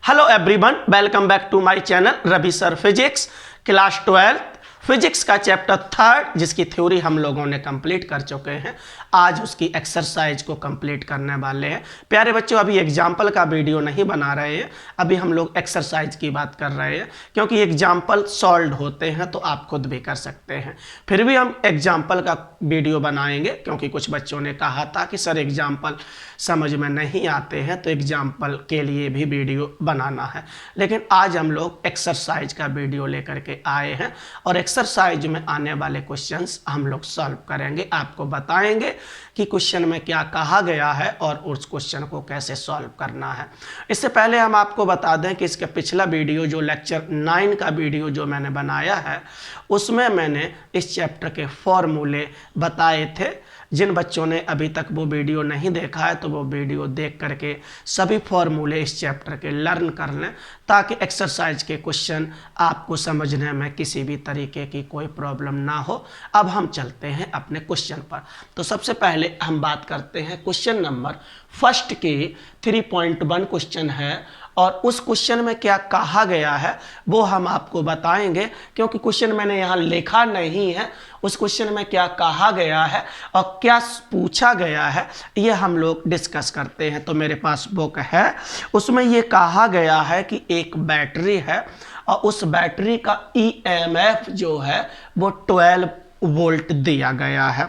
Hello everyone, welcome back to my channel Ravi sir physics class 12 physics का chapter 3 जिसकी theory हम लोगों ने कंप्लीट कर चुके हैं। आज उसकी एक्सरसाइज को कंप्लीट करने वाले हैं। प्यारे बच्चों, अभी एग्जाम्पल का वीडियो नहीं बना रहे हैं, अभी हम लोग एक्सरसाइज की बात कर रहे हैं क्योंकि एग्जाम्पल सॉल्व होते हैं तो आप खुद भी कर सकते हैं। फिर भी हम एग्जाम्पल का वीडियो बनाएंगे क्योंकि कुछ बच्चों ने कहा था कि सर एग्जाम्पल समझ में नहीं आते हैं तो एग्जाम्पल के लिए भी वीडियो बनाना है। लेकिन आज हम लोग एक्सरसाइज का वीडियो लेकर के आए हैं और एक्सरसाइज में आने वाले क्वेश्चंस हम लोग सॉल्व करेंगे, आपको बताएंगे कि क्वेश्चन में क्या कहा गया है और उस क्वेश्चन को कैसे सॉल्व करना है। इससे पहले हम आपको बता दें कि इसका पिछला वीडियो जो लेक्चर 9 का वीडियो जो मैंने बनाया है उसमें मैंने इस चैप्टर के फॉर्मूले बताए थे। जिन बच्चों ने अभी तक वो वीडियो नहीं देखा है तो वो वीडियो देख करके सभी फॉर्मूले इस चैप्टर के लर्न कर लें ताकि एक्सरसाइज के क्वेश्चन आपको समझने में किसी भी तरीके की कोई प्रॉब्लम ना हो। अब हम चलते हैं अपने क्वेश्चन पर। तो सबसे पहले हम बात करते हैं क्वेश्चन नंबर फर्स्ट की 3.1 क्वेश्चन है और उस क्वेश्चन में क्या कहा गया है वो हम आपको बताएंगे क्योंकि क्वेश्चन मैंने यहाँ लिखा नहीं है। उस क्वेश्चन में क्या कहा गया है और क्या पूछा गया है ये हम लोग डिस्कस करते हैं। तो मेरे पास बुक है, उसमें ये कहा गया है कि एक बैटरी है और उस बैटरी का EMF जो है वो 12 वोल्ट दिया गया है।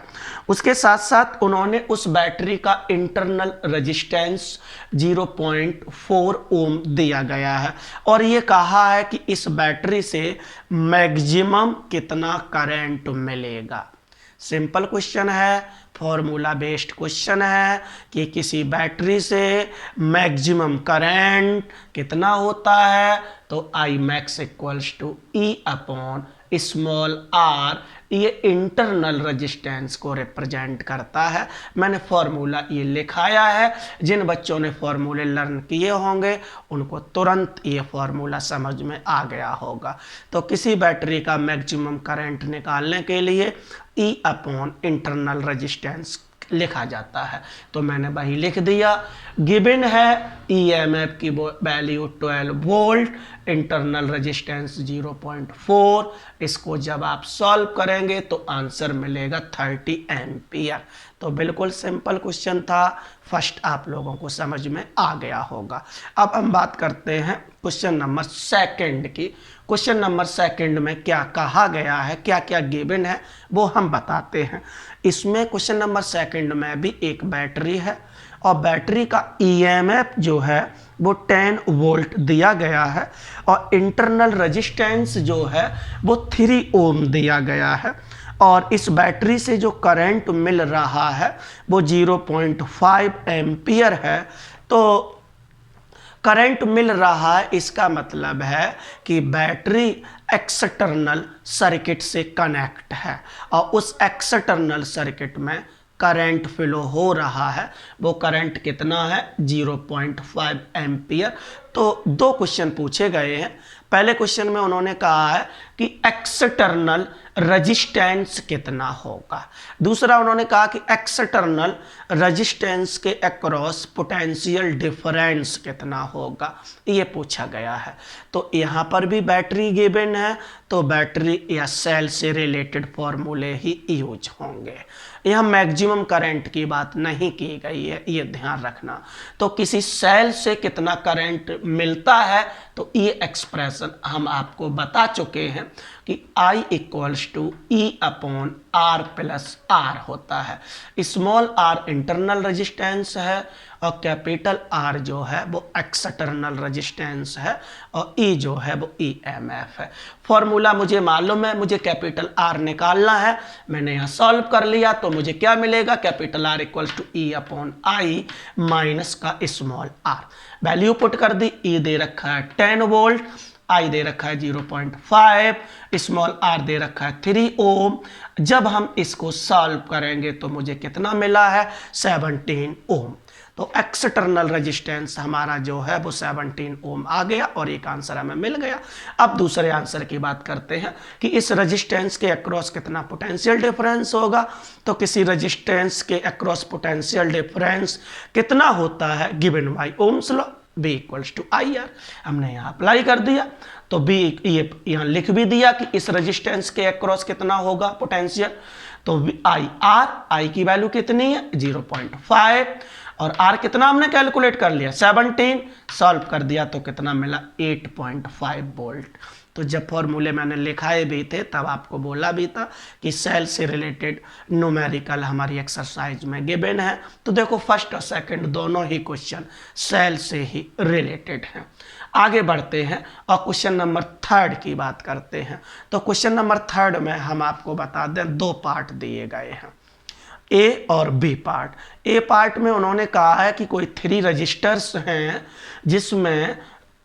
उसके साथ साथ उन्होंने उस बैटरी का इंटरनल रेजिस्टेंस 0.4 ओम दिया गया है और ये कहा है कि इस बैटरी से मैक्सिमम कितना करंट मिलेगा। सिंपल क्वेश्चन है, फॉर्मूला बेस्ड क्वेश्चन है कि किसी बैटरी से मैक्सिमम करंट कितना होता है तो I max equals to E upon small r, ये इंटरनल रेजिस्टेंस को रिप्रेजेंट करता है। मैंने फॉर्मूला ये लिखाया है, जिन बच्चों ने फॉर्मूले लर्न किए होंगे उनको तुरंत ये फॉर्मूला समझ में आ गया होगा। तो किसी बैटरी का मैक्सिमम करंट निकालने के लिए E अपॉन इंटरनल रेजिस्टेंस लिखा जाता है। तो मैंने वही लिख दिया। गिवन है EMF की वैल्यू 12 वोल्ट, इंटरनल रेजिस्टेंस 0.4। इसको जब आप सॉल्व करेंगे तो आंसर मिलेगा 30 एम्पियर। तो बिल्कुल सिंपल क्वेश्चन था, फर्स्ट आप लोगों को समझ में आ गया होगा। अब हम बात करते हैं क्वेश्चन नंबर सेकंड की। क्वेश्चन नंबर सेकंड में क्या कहा गया है, क्या क्या गिवन है वो हम बताते हैं। इसमें क्वेश्चन नंबर सेकंड में भी एक बैटरी है और बैटरी का EMF जो है वो 10 वोल्ट दिया गया है और इंटरनल रेजिस्टेंस जो है वो 3 ओम दिया गया है और इस बैटरी से जो करंट मिल रहा है वो 0.5 एम्पियर है। तो करंट मिल रहा है, इसका मतलब है कि बैटरी एक्सटर्नल सर्किट से कनेक्ट है और उस एक्सटर्नल सर्किट में करंट फ्लो हो रहा है। वो करंट कितना है 0.5 एम्पियर। तो दो क्वेश्चन पूछे गए हैं। पहले क्वेश्चन में उन्होंने कहा है कि एक्सटर्नल रेजिस्टेंस कितना होगा, दूसरा उन्होंने कहा कि एक्सटर्नल रेजिस्टेंस के अक्रॉस पोटेंशियल डिफरेंस कितना होगा, ये पूछा गया है। तो यहाँ पर भी बैटरी गिवन है तो बैटरी या सेल से रिलेटेड फॉर्मूले ही यूज होंगे। यहाँ मैक्सिमम करंट की बात नहीं की गई है, ये ध्यान रखना। तो किसी सेल से कितना करंट मिलता है तो ये एक्सप्रेशन हम आपको बता चुके हैं कि I equals to E upon R plus R होता है। स्मॉल r इंटरनल रेजिस्टेंस है और कैपिटल R जो है वो एक्सटर्नल रेजिस्टेंस है और E जो है वो EMF है। फॉर्मूला मुझे मालूम है, मुझे कैपिटल R निकालना है, मैंने यहाँ सॉल्व कर लिया तो मुझे क्या मिलेगा, capital R equals to E upon I minus का स्मॉल r। वैल्यू पुट कर दी, E दे रखा है 10 वोल्ट, I दे रखा है 0.5, स्मॉल r दे रखा है 3 ओम। जब हम इसको सॉल्व करेंगे तो मुझे कितना मिला है 17 ओम। तो एक्सटर्नल रेजिस्टेंस हमारा जो है वो 17 ओम आ गया और एक आंसर हमें मिल गया। अब दूसरे आंसर की बात करते हैं कि इस रेजिस्टेंस के अक्रॉस कितना पोटेंशियल डिफरेंस होगा। तो किसी रेजिस्टेंस के अक्रॉस पोटेंशियल डिफरेंस कितना होता है given by Ohm's law. B equals to I R. हमने यहाँ अप्लाई कर दिया तो B ये यहाँ लिख भी दिया कि इस रेजिस्टेंस के अक्रॉस कितना होगा पोटेंशियल, तो आई आर, आई की वैल्यू कितनी है 0.5 और आर कितना हमने कैलकुलेट कर लिया 17, सॉल्व कर दिया तो कितना मिला 8.5 वोल्ट। तो जब फॉर्मूले मैंने लिखाए भी थे तब आपको बोला भी था कि सेल से रिलेटेड न्यूमेरिकल हमारी एक्सरसाइज में गिवन है। तो देखो फर्स्ट और सेकंड दोनों ही क्वेश्चन सेल से ही रिलेटेड हैं। आगे बढ़ते हैं और क्वेश्चन नंबर 3 की बात करते हैं। तो क्वेश्चन नंबर 3 में हम आपको बता दें 2 पार्ट दिए गए हैं, ए और बी पार्ट। ए पार्ट में उन्होंने कहा है कि कोई 3 रजिस्टर्स हैं जिसमें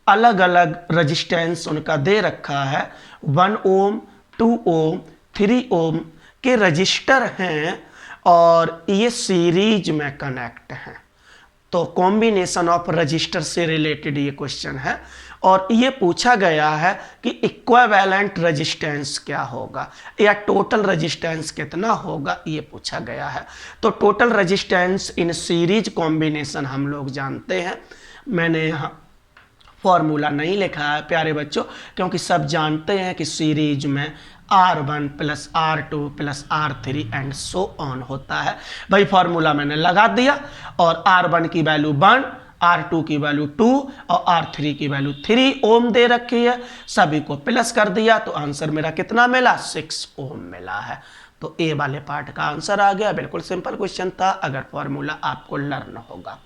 अलग अलग रजिस्टेंस उनका दे रखा है, 1 ओम 2 ओम 3 ओम के रजिस्टर हैं और ये सीरीज में कनेक्ट हैं। तो कॉम्बिनेशन ऑफ रजिस्टर से रिलेटेड ये क्वेश्चन है और ये पूछा गया है कि इक्विवेलेंट रेजिस्टेंस क्या होगा या टोटल रेजिस्टेंस कितना होगा, ये पूछा गया है। तो total resistance in series combination हम लोग जानते हैं। मैंने यहाँ फॉर्मूला नहीं लिखा है प्यारे बच्चों, क्योंकि सब जानते हैं कि सीरीज में R1 plus R2 plus R3 and so on होता है। भाई फॉर्मूला मैंने लगा दिया और R1 की वैल्यू 1, R2 की वैल्यू 2 और R3 की वैल्यू 3 ओम दे रखी है, सभी को प्लस कर दिया तो आंसर मेरा कितना मिला 6 ओम मिला है। तो ए वाले पार्ट का आंसर आ गया, बिल्कुल सिंपल क्वेश्चन था अगर फॉर्मूला आपको लर्न होगा।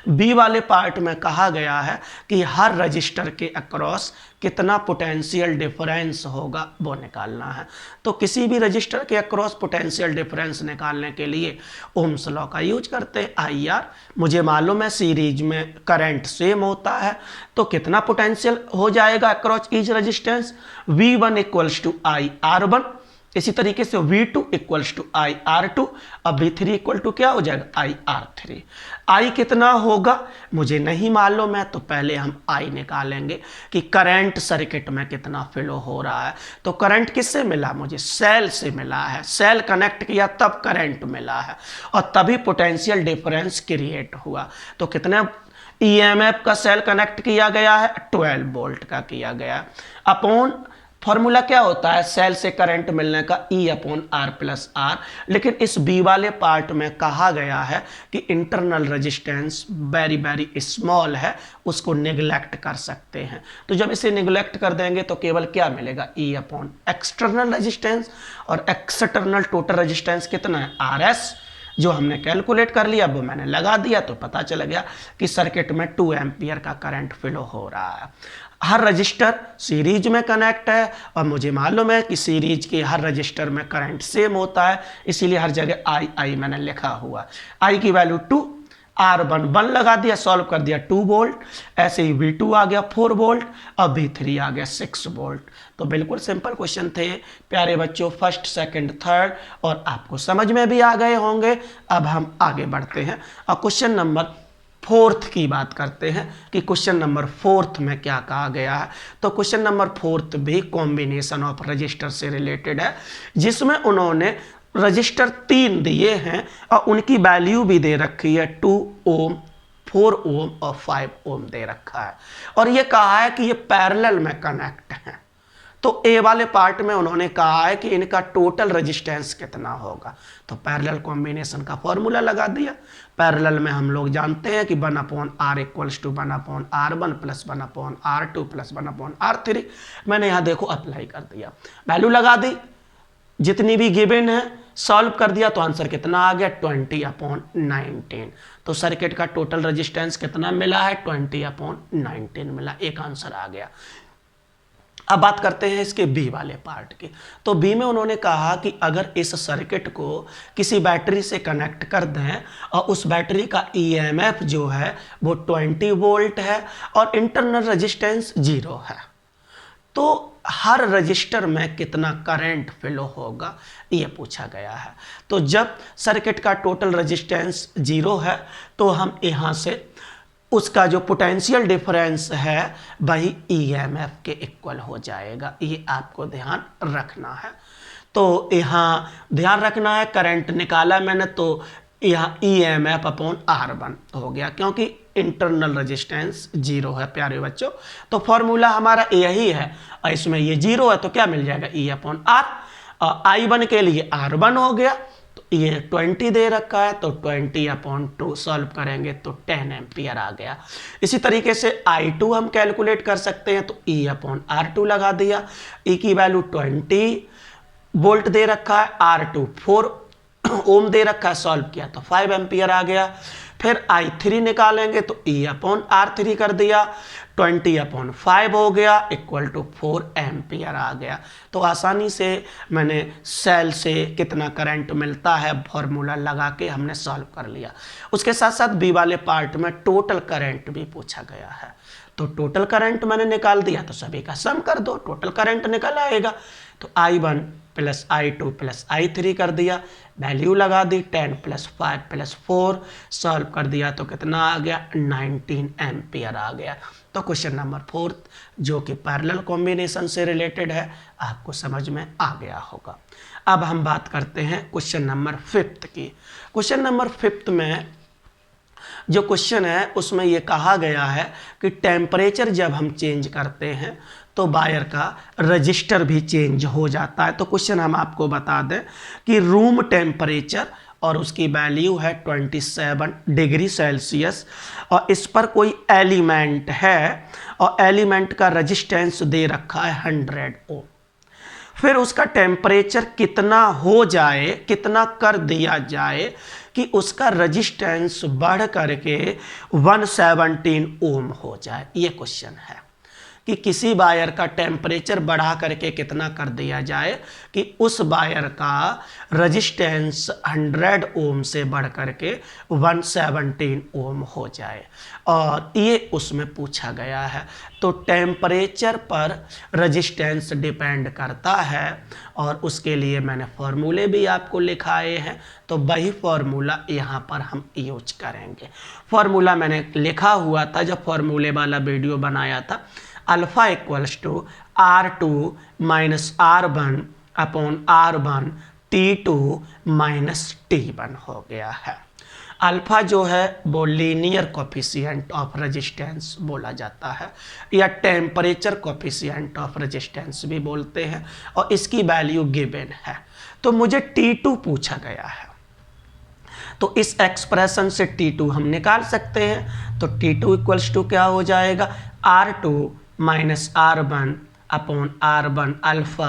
बी वाले पार्ट में कहा गया है कि हर रजिस्टर के अक्रॉस कितना पोटेंशियल डिफरेंस होगा वो निकालना है। तो किसी भी रजिस्टर के अक्रॉस पोटेंशियल डिफरेंस निकालने के लिए ओम्स लॉ का यूज करते हैं, आई आर। मुझे मालूम है सीरीज में करंट सेम होता है तो कितना पोटेंशियल हो जाएगा across each resistance, V1 equals to I R1, इसी तरीके से V2 equals to I R2 और V3 इक्वल टू क्या हो जाएगा आई R3। I कितना होगा मुझे नहीं मालूम है तो पहले हम I निकालेंगे कि करंट सर्किट में कितना फ्लो हो रहा है। तो करंट किससे मिला, मुझे सेल से मिला है, सेल कनेक्ट किया तब करंट मिला है और तभी पोटेंशियल डिफरेंस क्रिएट हुआ। तो कितने EMF का सेल कनेक्ट किया गया है 12 वोल्ट का किया गया। अपॉन फॉर्मूला क्या होता है सेल से करंट मिलने का E upon R plus R, लेकिन इस बी वाले पार्ट में कहा गया है कि internal resistance very very small है, उसको निगलेक्ट कर सकते हैं। तो जब इसे निगलेक्ट कर देंगे तो केवल क्या मिलेगा E अपॉन एक्सटर्नल रेजिस्टेंस, और एक्सटर्नल टोटल रेजिस्टेंस कितना है RS, जो हमने कैलकुलेट कर लिया वो मैंने लगा दिया तो पता चल गया कि सर्किट में 2 एम्पियर का करंट फ्लो हो रहा है। हर रजिस्टर सीरीज में कनेक्ट है और मुझे मालूम है कि सीरीज के हर रजिस्टर में करंट सेम होता है, इसीलिए हर जगह आई मैंने लिखा हुआ। आई की वैल्यू 2, R1 1 लगा दिया, सॉल्व कर दिया 2 वोल्ट, ऐसे ही V2 आ गया 4 वोल्ट और V3 आ गया 6 वोल्ट। तो बिल्कुल सिंपल क्वेश्चन थे प्यारे बच्चों, फर्स्ट सेकंड थर्ड, और आपको समझ में भी आ गए होंगे। अब हम आगे बढ़ते हैं और क्वेश्चन नंबर 4 की बात करते हैं कि क्वेश्चन नंबर 4 में क्या कहा गया है। तो क्वेश्चन नंबर 4 भी कॉम्बिनेशन ऑफ रजिस्टर से रिलेटेड है, जिसमें उन्होंने रजिस्टर 3 दिए हैं और उनकी वैल्यू भी दे रखी है 2 ओम 4 ओम और 5 ओम दे रखा है, और ये कहा है कि ये पैरेलल में कनेक्ट हैं। तो ए वाले पार्ट में उन्होंने कहा है कि इनका टोटल रेजिस्टेंस कितना होगा। तो पैरेलल कॉम्बिनेशन का फॉर्मूला लगा दिया। पैरेलल में हम लोग जानते हैं कि 1/R equals to 1/R1 plus 1/R2 plus 1/R3। मैंने यहाँ देखो अप्लाई कर दिया, वैल्यू लगा दी, जितनी भी गिवन है सॉल्व कर दिया तो आंसर कितना आ गया 20/19। तो सर्किट का टोटल रेजिस्टेंस कितना मिला है 20/19 मिला, एक आंसर आ गया। अब बात करते हैं इसके बी वाले पार्ट की। तो बी में उन्होंने कहा कि अगर इस सर्किट को किसी बैटरी से कनेक्ट कर दें और उस बैटरी का EMF जो है वो 20 वोल्ट है और इंटरनल रेजिस्टेंस 0 है, तो हर रजिस्टर में कितना करंट फ्लो होगा ये पूछा गया है। तो जब सर्किट का टोटल रेजिस्टेंस 0 है तो हम यहाँ से उसका जो पोटेंशियल डिफरेंस है वही EMF के इक्वल हो जाएगा, ये आपको ध्यान रखना है। तो यहाँ ध्यान रखना है, करंट निकाला मैंने तो यहाँ EMF अपॉन R1 हो गया, क्योंकि इंटरनल रेजिस्टेंस 0 है प्यारे बच्चों। तो फॉर्मूला हमारा यही है, और इसमें ये 0 है तो क्या मिल जाएगा, E अपॉन R। I1 के लिए R1 हो गया, तो ये 20 दे रखा है, तो 20 अपॉन 2 सॉल्व करेंगे तो 10 एम्पियर आ गया। इसी तरीके से I2 हम कैलकुलेट कर सकते हैं, तो E अपॉन R2 लगा दिया। E की वैल्यू 20 वोल्ट दे रखा है, R2 4 ओम दे रखा है, सॉल्व किया तो 5 एम्पियर आ गया। फिर I3 निकालेंगे तो E अपॉन R3 कर दिया, 20 अपॉन 5 हो गया इक्वल टू 4 एम्पियर आ गया। तो आसानी से मैंने सेल से कितना करंट मिलता है फॉर्मूला लगा के हमने सॉल्व कर लिया। उसके साथ साथ बी वाले पार्ट में टोटल करंट भी पूछा गया है, तो टोटल करंट मैंने निकाल दिया, तो सभी का सम कर दो, टोटल करंट निकल आएगा। तो I1 plus I2 plus I3 कर दिया, वैल्यू लगा दी 10 प्लस 5 प्लस 4, सॉल्व कर दिया तो कितना आ गया, 19 एम्पियर आ गया। तो क्वेश्चन नंबर 4 जो कि पैरेलल कॉम्बिनेशन से रिलेटेड है आपको समझ में आ गया होगा। अब हम बात करते हैं क्वेश्चन नंबर 5 की। क्वेश्चन नंबर 5 में जो क्वेश्चन है उसमें ये कहा गया है कि टेम्परेचर जब हम चेंज करते हैं तो वायर का रजिस्टर भी चेंज हो जाता है। तो क्वेश्चन हम आपको बता दें कि रूम टेम्परेचर और उसकी वैल्यू है 27 डिग्री सेल्सियस, और इस पर कोई एलिमेंट है और एलिमेंट का रजिस्टेंस दे रखा है 100 ओम। फिर उसका टेम्परेचर कितना हो जाए, कितना कर दिया जाए कि उसका रजिस्टेंस बढ़ करके 117 ओम हो जाए। ये क्वेश्चन है कि किसी वायर का टेम्परेचर बढ़ा करके कितना कर दिया जाए कि उस वायर का रजिस्टेंस 100 ओम से बढ़ करके 117 ओम हो जाए, और ये उसमें पूछा गया है। तो टेम्परेचर पर रजिस्टेंस डिपेंड करता है, और उसके लिए मैंने फॉर्मूले भी आपको लिखाए हैं, तो वही फॉर्मूला यहाँ पर हम यूज करेंगे। फॉर्मूला मैंने लिखा हुआ था जब फॉर्मूले वाला वीडियो बनाया था, alpha equals to R2 minus R1 upon R1 T2 minus T1 हो गया है। अल्फा जो है वो लीनियर कोफिशिएंट ऑफ रेजिस्टेंस बोला जाता है, या टेम्परेचर कोफिशिएंट ऑफ रेजिस्टेंस भी बोलते हैं, और इसकी वैल्यू गिवन है। तो मुझे T2 पूछा गया है, तो इस एक्सप्रेशन से T2 हम निकाल सकते हैं। तो T2 इक्वल्स टू क्या हो जाएगा, R2 minus R1 upon R1 alpha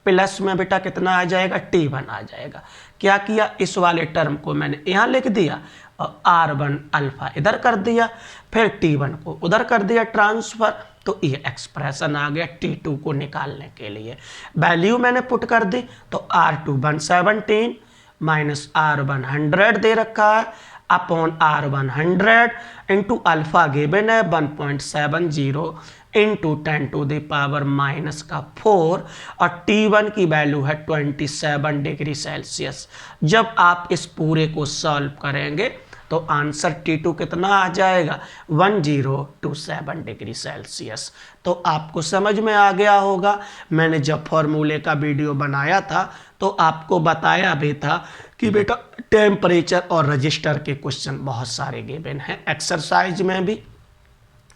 plus में बेटा कितना आ जाएगा, T1 आ जाएगा। क्या किया, इस वाले टर्म को मैंने यहाँ लिख दिया और R1 अल्फा इधर कर दिया, फिर T1 को उधर कर दिया ट्रांसफर, तो ये एक्सप्रेशन आ गया T2 को निकालने के लिए। वैल्यू मैंने पुट कर दी, तो R2 117 माइनस R1 100 दे रखा है upon R1 100 into alpha given है 1.70 into 10 to the power minus का 4, और T1 की वैल्यू है 27 डिग्री सेल्सियस। जब आप इस पूरे को सॉल्व करेंगे तो आंसर T2 कितना आ जाएगा, 1027 डिग्री सेल्सियस। तो आपको समझ में आ गया होगा। मैंने जब फॉर्मूले का वीडियो बनाया था तो आपको बताया भी था कि बेटा टेम्परेचर और रजिस्टर के क्वेश्चन बहुत सारे गिवन हैं, एक्सरसाइज में भी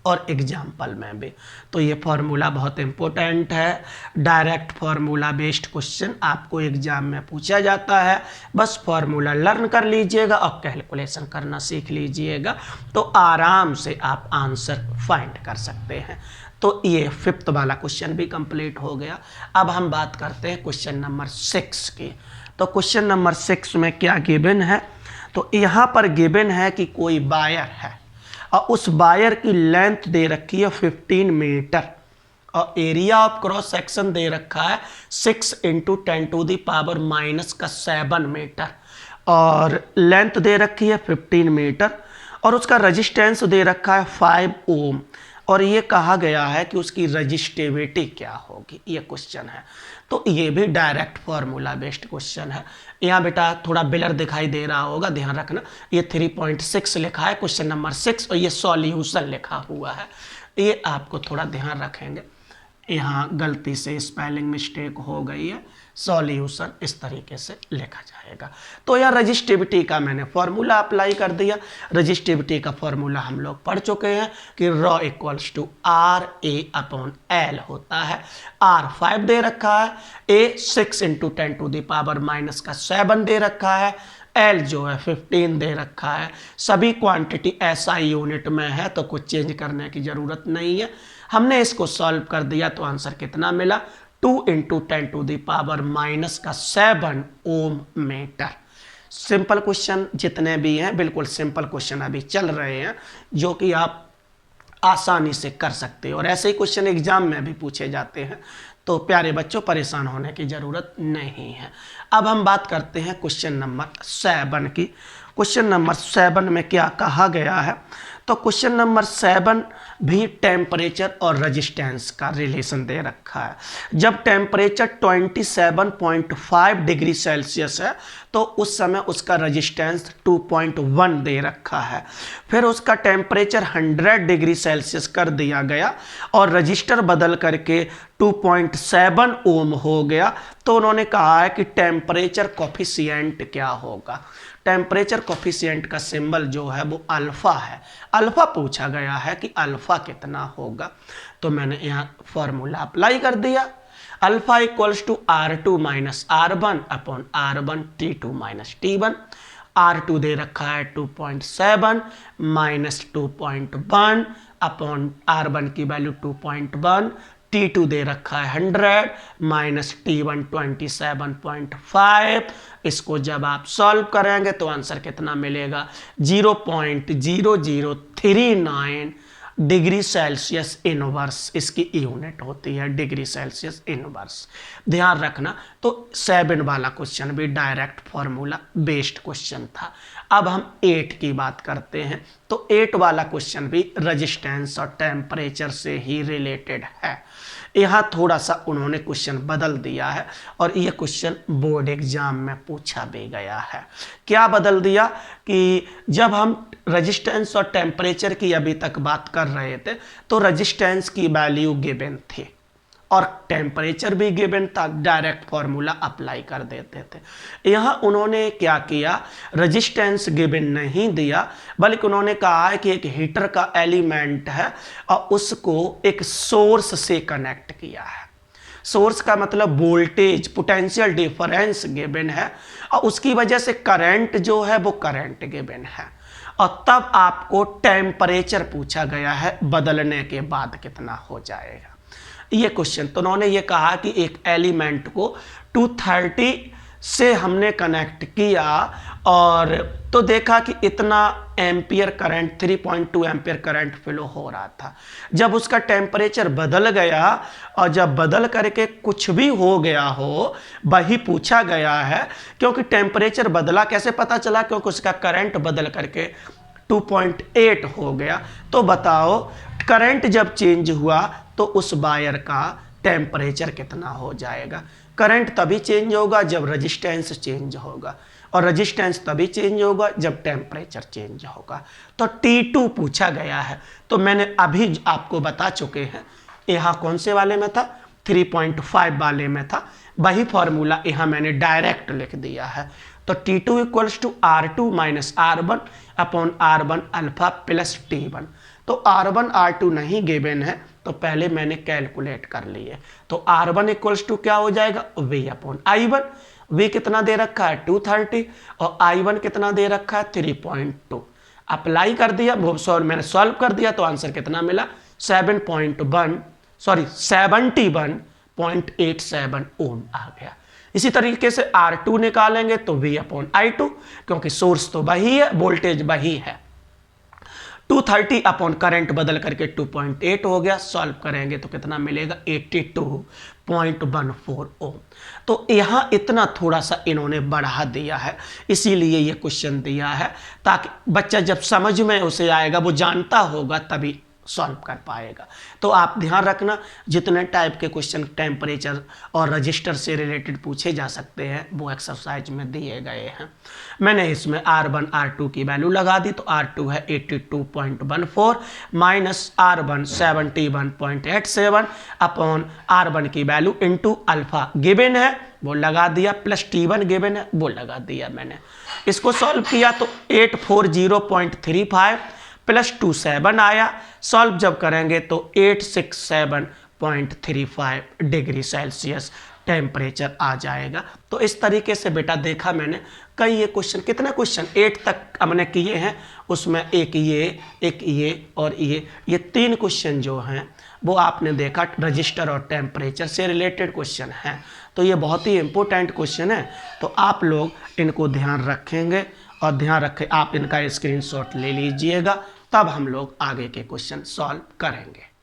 और एग्जाम्पल में भी। तो ये फार्मूला बहुत इंपॉर्टेंट है, डायरेक्ट फार्मूला बेस्ड क्वेश्चन आपको एग्जाम में पूछा जाता है। बस फार्मूला लर्न कर लीजिएगा और कैलकुलेशन करना सीख लीजिएगा, तो आराम से आप आंसर फाइंड कर सकते हैं। तो ये 5th वाला क्वेश्चन भी कंप्लीट हो गया। अब हम बात करते हैं क्वेश्चन नंबर 6 की। तो क्वेश्चन नंबर 6 में क्या गिवन है, तो यहाँ पर गिवन है कि कोई वायर है और उस वायर की लेंथ दे रखी है 15 मीटर और एरिया ऑफ क्रॉस सेक्शन दे रखा है 6 into 10 to the power minus का 7 मीटर, और लेंथ दे रखी है 15 मीटर और उसका रजिस्टेंस दे रखा है 5 ओम, और ये कहा गया है कि उसकी रजिस्टिविटी क्या होगी। ये क्वेश्चन है, तो ये भी डायरेक्ट फार्मूला बेस्ड क्वेश्चन है। यहाँ बेटा थोड़ा बिलर दिखाई दे रहा होगा, ध्यान रखना। ये 3.6 लिखा है क्वेश्चन नंबर 6 और ये सॉल्यूशन लिखा हुआ है, ये आपको थोड़ा ध्यान रखेंगे। यहाँ गलती से स्पेलिंग मिस्टेक हो गई है, सॉल्यूशन इस तरीके से लिखा जाएगा। तो यह रजिस्टिविटी का मैंने फॉर्मूला अप्लाई कर दिया। रजिस्टिविटी का फॉर्मूला हम लोग पढ़ चुके हैं कि ρ equals to R A upon L होता है। आर 5 दे रखा है, A 6 into 10 to the power minus का 7 दे रखा है, एल जो है 15 दे रखा है। सभी क्वांटिटी एसआई यूनिट में है तो कुछ चेंज करने की ज़रूरत नहीं है। हमने इसको सॉल्व कर दिया तो आंसर कितना मिला, 2 into 10 to the power minus का 7 ओम मीटर। सिंपल क्वेश्चन जितने भी हैं बिल्कुल सिंपल क्वेश्चन अभी चल रहे हैं जो कि आप आसानी से कर सकते हो और ऐसे ही क्वेश्चन एग्जाम में भी पूछे जाते हैं। तो प्यारे बच्चों परेशान होने की ज़रूरत नहीं है। अब हम बात करते हैं क्वेश्चन नंबर 7 की। क्वेश्चन नंबर 7 में क्या कहा गया है, तो क्वेश्चन नंबर 7 भी टेम्परेचर और रेजिस्टेंस का रिलेशन दे रखा है। जब टेम्परेचर 27.5 डिग्री सेल्सियस है तो उस समय उसका रेजिस्टेंस 2.1 दे रखा है। फिर उसका टेम्परेचर 100 डिग्री सेल्सियस कर दिया गया और रजिस्टर बदल करके 2.7 ओम हो गया। तो उन्होंने कहा है कि टेम्परेचर कोफिशिएंट क्या होगा। टेम्परेचर कोफिशिएंट का सिंबल जो है वो अल्फा है। अल्फा पूछा गया है कि अल्फा कितना होगा, तो मैंने यहाँ फॉर्मूला अप्लाई कर दिया। Alpha equals to R2 minus R1 upon R1 T2 minus T1। R2 दे रखा है 2.7 माइनस 2.1 अपॉन R1 की वैल्यू 2.1, T2 दे रखा है 100 माइनस T1 27.5। इसको जब आप सॉल्व करेंगे तो आंसर कितना मिलेगा, 0.0039 डिग्री सेल्सियस इनवर्स इसकी यूनिट होती है, डिग्री सेल्सियस इनवर्स। ध्यान रखना। तो 7 वाला क्वेश्चन भी डायरेक्ट फॉर्मूला बेस्ड क्वेश्चन था। अब हम 8 की बात करते हैं। तो 8 वाला क्वेश्चन भी रेजिस्टेंस और टेम्परेचर से ही रिलेटेड है। यहाँ थोड़ा सा उन्होंने क्वेश्चन बदल दिया है और ये क्वेश्चन बोर्ड एग्जाम में पूछा भी गया है। क्या बदल दिया कि जब हम रेजिस्टेंस और टेम्परेचर की अभी तक बात कर रहे थे तो रेजिस्टेंस की वैल्यू गिवन थी और टेम्परेचर भी गिवन था, डायरेक्ट फॉर्मूला अप्लाई कर देते थे। यहाँ उन्होंने क्या किया, रेजिस्टेंस गिवन नहीं दिया बल्कि उन्होंने कहा है कि एक हीटर का एलिमेंट है और उसको एक सोर्स से कनेक्ट किया है। सोर्स का मतलब वोल्टेज पोटेंशियल डिफरेंस गिवन है और उसकी वजह से करंट जो है वो करंट गिवन है और तब आपको टेम्परेचर पूछा गया है बदलने के बाद कितना हो जाएगा। ये क्वेश्चन तो उन्होंने ये कहा कि एक एलिमेंट को 230 से हमने कनेक्ट किया और तो देखा कि इतना ampere current 3.2 ampere current flow हो रहा था। जब उसका टेम्परेचर बदल गया और जब बदल करके कुछ भी हो गया हो वही पूछा गया है। क्योंकि टेम्परेचर बदला कैसे पता चला, क्योंकि उसका करंट बदल करके 2.8 हो गया। तो बताओ करंट जब चेंज हुआ तो उस वायर का टेम्परेचर कितना हो जाएगा। करंट तभी चेंज होगा जब रेजिस्टेंस चेंज होगा और रेजिस्टेंस तभी चेंज होगा जब टेम्परेचर चेंज होगा। तो T2 पूछा गया है। तो मैंने अभी आपको बता चुके हैं, यहाँ कौन से वाले में था, 3.5 वाले में था। वही फॉर्मूला यहाँ मैंने डायरेक्ट लिख दिया है। तो T2 equals to R2 minus R1 upon R1 alpha plus T1। तो R1 R2 नहीं गिवन है तो पहले मैंने कैलकुलेट कर लिए। तो R1 इक्वल्स टू क्या हो जाएगा, V अपॉन I1। V कितना दे रखा है 230 और I1 कितना दे रखा है 3.2। अप्लाई कर दिया, मैंने सॉल्व कर दिया तो आंसर कितना मिला 71.87 ओम आ गया। इसी तरीके से R2 निकालेंगे तो V अपॉन I2, क्योंकि सोर्स तो वही है, वोल्टेज वही है। 230 अपॉन करंट बदल करके 2.8 हो गया। सॉल्व करेंगे तो कितना मिलेगा 82.14 ओम। तो यहाँ इतना थोड़ा सा इन्होंने बढ़ा दिया है, इसीलिए ये क्वेश्चन दिया है ताकि बच्चा जब समझ में उसे आएगा, वो जानता होगा तभी सॉल्व कर पाएगा। तो आप ध्यान रखना, जितने टाइप के क्वेश्चन टेम्परेचर और रजिस्टर से रिलेटेड पूछे जा सकते हैं वो एक्सरसाइज में दिए गए हैं। मैंने इसमें R1 R2 की वैल्यू लगा दी, तो R2 है 82.14 माइनस R1 71.87 अपॉन R1 की वैल्यू इंटू अल्फा गिवन है वो लगा दिया, प्लस T1 गिवन है वो लगा दिया मैंने। इसको सॉल्व किया तो 840.35 प्लस 27 आया, सॉल्व जब करेंगे तो 867.35 डिग्री सेल्सियस टेम्परेचर आ जाएगा। तो इस तरीके से बेटा देखा मैंने कई ये क्वेश्चन, कितने क्वेश्चन 8 तक हमने किए हैं, उसमें एक ये और ये 3 क्वेश्चन जो हैं वो आपने देखा रजिस्टर और टेम्परेचर से रिलेटेड क्वेश्चन हैं। तो ये बहुत ही इंपॉर्टेंट क्वेश्चन है, तो आप लोग इनको ध्यान रखेंगे और ध्यान रखें आप इनका स्क्रीनशॉट ले लीजिएगा, तब हम लोग आगे के क्वेश्चन सॉल्व करेंगे।